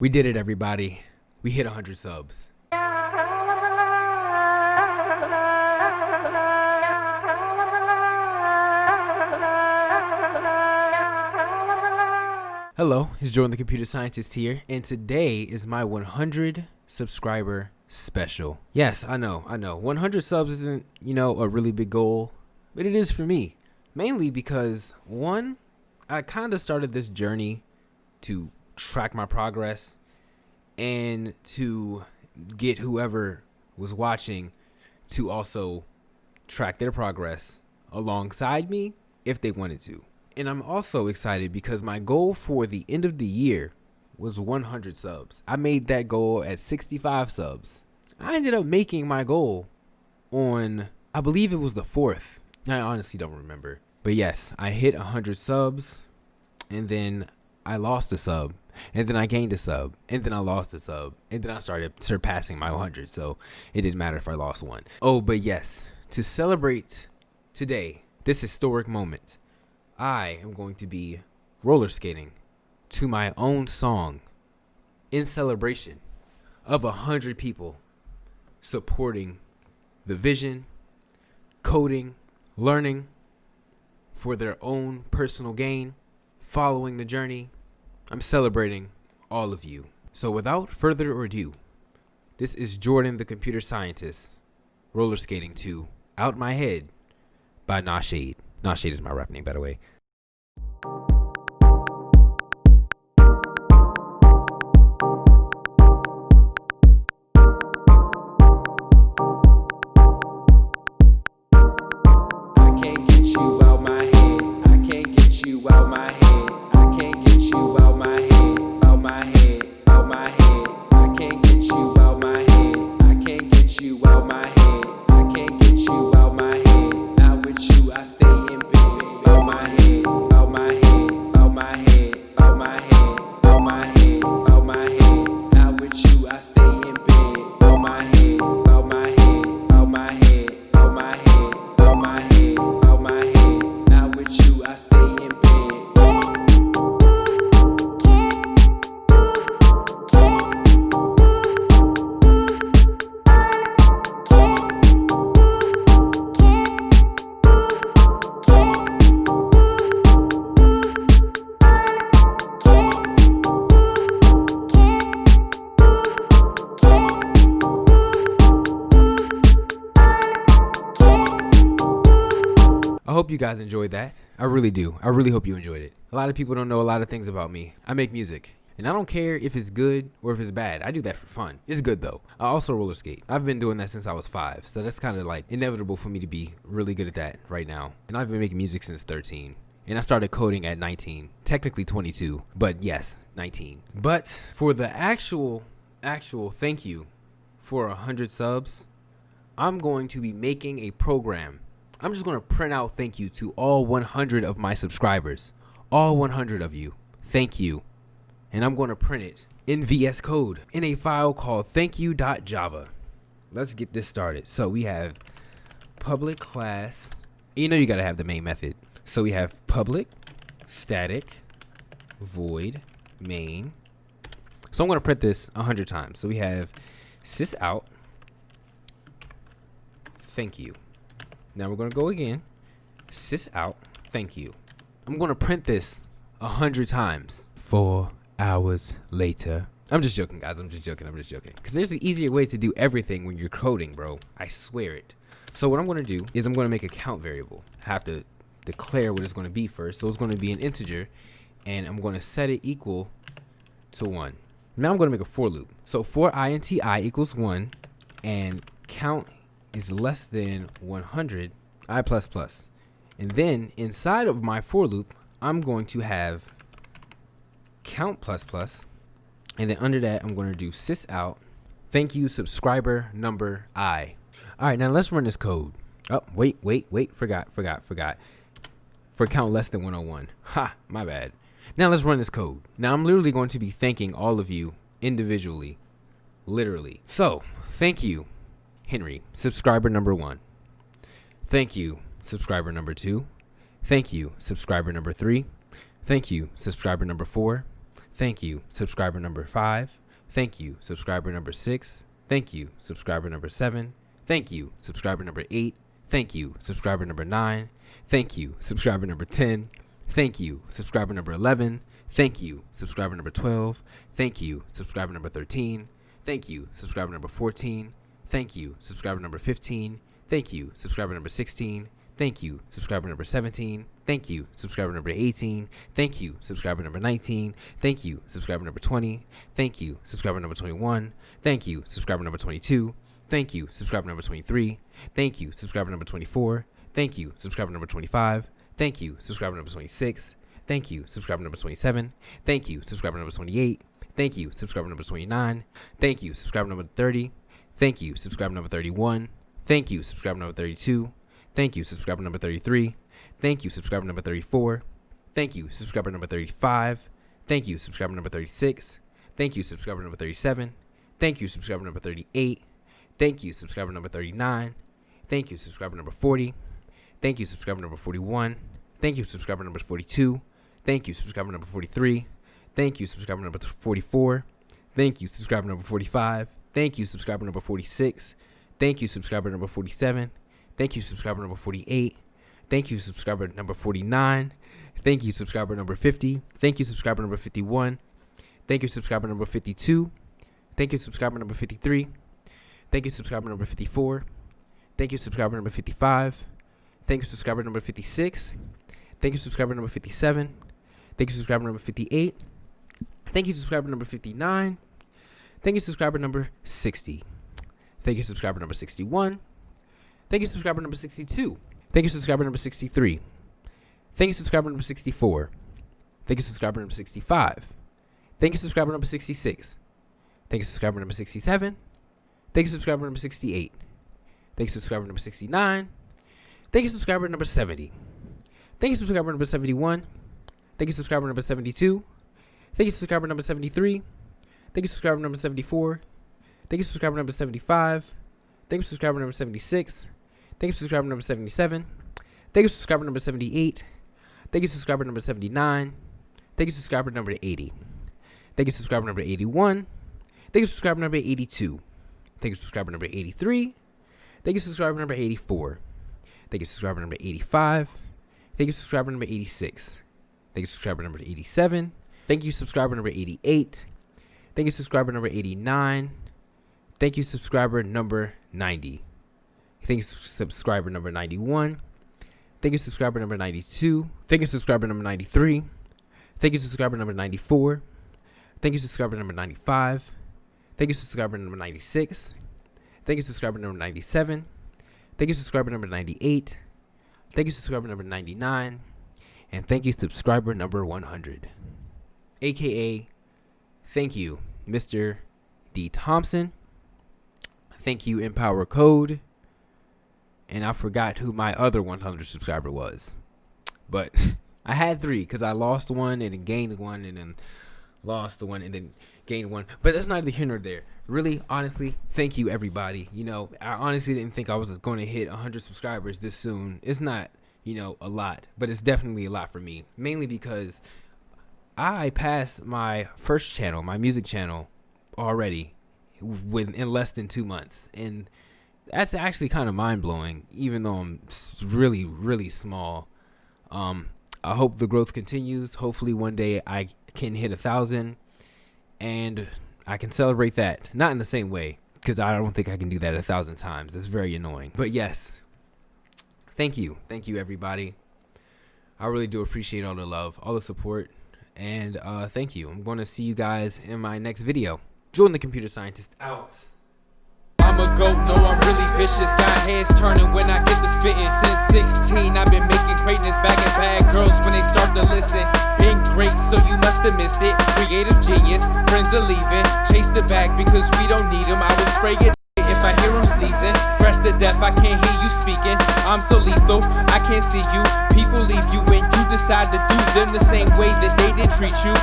We did it, everybody. We hit 100 subs. Hello, it's Jordan the Computer Scientist here, and today is my 100 subscriber special. Yes, I know. 100 subs isn't, a really big goal, but it is for me. Mainly because, one, I kind of started this journey to track my progress and to get whoever was watching to also track their progress alongside me if they wanted to. And I'm also excited because my goal for the end of the year was 100 subs. I made that goal at 65 subs. I ended up making my goal on, I believe it was the 4th. I honestly don't remember. But yes, I hit 100 subs, and then I lost a sub, and then I gained a sub, and then I lost a sub, and then I started surpassing my 100, so it didn't matter if I lost one. Oh, but yes, to celebrate today, this historic moment, I am going to be roller skating to my own song in celebration of 100 people supporting the vision, coding, learning for their own personal gain, following the journey. I'm celebrating all of you. So without further ado, this is Jordan the Computer Scientist roller skating to Out My Head by Nashade. Nashade is my rap name, by the way. I can't get you out my head. I can't get you out my head. I can't get you out my head. Out my head. Out my head. I can't get you out my head. I can't get you out my head. I can't get you out my head. Not with you, I stay in bed. Out my head. Out my head. Out my head. Out my head. Out my head. Out my head. Not with you, I stay in bed. Out my head. Out my head. Out my head. Out my head. Out my head. Out my head. Not with you, I stay in bed. I hope you guys enjoyed that. I really do. I really hope you enjoyed it. A lot of people don't know a lot of things about me. I make music, and I don't care if it's good or if it's bad. I do that for fun. It's good though. I also roller skate. I've been doing that since I was 5, so that's kind of like inevitable for me to be really good at that right now. And I've been making music since 13. And I started coding at 19. Technically 22, but yes, 19. But for the actual thank you for 100 subs, I'm going to be making a program. I'm just going to print out thank you to all 100 of my subscribers. All 100 of you. Thank you. And I'm going to print it in VS Code in a file called thankyou.java. Let's get this started. So we have public class. You got to have the main method. So we have public static void main. So I'm going to print this 100 times. So we have sysout thank you. Now we're going to go again. Sysout thank you. I'm going to print this 100 times. 4 hours later. I'm just joking, guys. I'm just joking. Because there's an easier way to do everything when you're coding, bro. I swear it. So what I'm going to do is I'm going to make a count variable. I have to declare what it's going to be first. So it's going to be an integer. And I'm going to set it equal to 1. Now I'm going to make a for loop. So for int I equals 1 and count is less than 100 I++. And then inside of my for loop, I'm going to have count plus, and then under that I'm going to do sysout thank you subscriber number I. All right, now let's run this code. Oh, wait, forgot. For count less than 101. Ha, my bad. Now let's run this code. Now I'm literally going to be thanking all of you individually, literally. So thank you, Henry, subscriber number 1. Thank you, subscriber number 2. Thank you, subscriber number 3. Thank you, subscriber number 4. Thank you, subscriber number 5. Thank you, subscriber number 6. Thank you, subscriber number 7. Thank you, subscriber number 8. Thank you, subscriber number 9. Thank you, subscriber number 10. Thank you, subscriber number 11. Thank you, subscriber number 12. Thank you, subscriber number 13. Thank you, subscriber number 14. Thank you, subscriber number 15. Thank you, subscriber number 16. Thank you, subscriber number 17. Thank you, subscriber number 18. Thank you, subscriber number 19. Thank you, subscriber number 20. Thank you, subscriber number 21. Thank you, subscriber number 22. Thank you, subscriber number 23. Thank you, subscriber number 24. Thank you, subscriber number 25. Thank you, subscriber number 26. Thank you, subscriber number 27. Thank you, subscriber number 28. Thank you, subscriber number 29. Thank you, subscriber number 30. Thank you, subscriber number 31. Thank you, subscriber number 32. Thank you, subscriber number 33. Thank you, subscriber number 34. Thank you, subscriber number 35. Thank you, subscriber number 36. Thank you, subscriber number 37. Thank you, subscriber number 38. Thank you, subscriber number 39. Thank you, subscriber number 40. Thank you, subscriber number 41. Thank you, subscriber number 42. Thank you, subscriber number 43. Thank you, subscriber number 44. Thank you, subscriber number 45. Thank you, subscriber number 46. Thank you, subscriber number 47. Thank you, subscriber number 48. Thank you, subscriber number 49. Thank you, subscriber number 50. Thank you, subscriber number 51. Thank you, subscriber number 52. Thank you, subscriber number 53. Thank you, subscriber number 54. Thank you, subscriber number 55. Thank you, subscriber number 56. Thank you, subscriber number 57. Thank you, subscriber number 58. Thank you, subscriber number 59. Thank you, subscriber number 60. Thank you, subscriber number 61. Thank you, subscriber number 62. Thank you, subscriber number 63. Thank you, subscriber number 64. Thank you, subscriber number 65. Thank you, subscriber number 66. Thank you, subscriber number 67. Thank you, subscriber number 68. Thank you, subscriber number 69. Thank you, subscriber number 70. Thank you, subscriber number 71. Thank you, subscriber number 72. Thank you, subscriber number 73. Thank you, subscriber number 74. Thank you, subscriber number 75. Thank you, subscriber number 76. Thank you, subscriber number 77. Thank you, subscriber number 78. Thank you, subscriber number 79. Thank you, subscriber number 80. Thank you, subscriber number 81. Thank you, subscriber number 82. Thank you, subscriber number 83. Thank you, subscriber number 84. Thank you, subscriber number 85. Thank you, subscriber number 86. Thank you, subscriber number 87. Thank you, subscriber number 88. Thank you, subscriber number 89. Thank you, subscriber number 90. Thank you, subscriber number 91. Thank you, subscriber number 92. Thank you, subscriber number 93. Thank you, subscriber number 94. Thank you, subscriber number 95. Thank you, subscriber number 96. Thank you, subscriber number 97. Thank you, subscriber number 98. Thank you, subscriber number 99. And thank you, subscriber number 100. AKA, thank you, Mr. D. Thompson. Thank you, Empower Code. And I forgot who my other 100 subscriber was. But I had 3 because I lost one and then gained one and then lost the one and then gained one. But that's neither here nor there. Really, honestly, thank you, everybody. You know, I honestly didn't think I was going to hit 100 subscribers this soon. It's not, you know, a lot, but it's definitely a lot for me. Mainly because I passed my first channel, my music channel, already in less than 2 months. And that's actually kind of mind-blowing, even though I'm really, really small. I hope the growth continues. Hopefully one day I can hit 1,000 and I can celebrate that. Not in the same way, because I don't think I can do that 1,000 times. That's very annoying. But yes, thank you. Thank you, everybody. I really do appreciate all the love, all the support, and thank you. I'm going to see you guys in my next video. Jordan the Computer Scientist out. I'm a goat, no, I'm really vicious. Got heads turning when I get the spitting. Since 16, I've been making greatness, bagging bad girls when they start to listen. Been great, so you must have missed it. Creative genius, friends are leaving. Chase the bag because we don't need them. I would spray it if I hear them sneezing. Fresh to death, I can't hear you speaking. I'm so lethal, I can't see you. People leave you when you decide to do them the same way that they did treat you.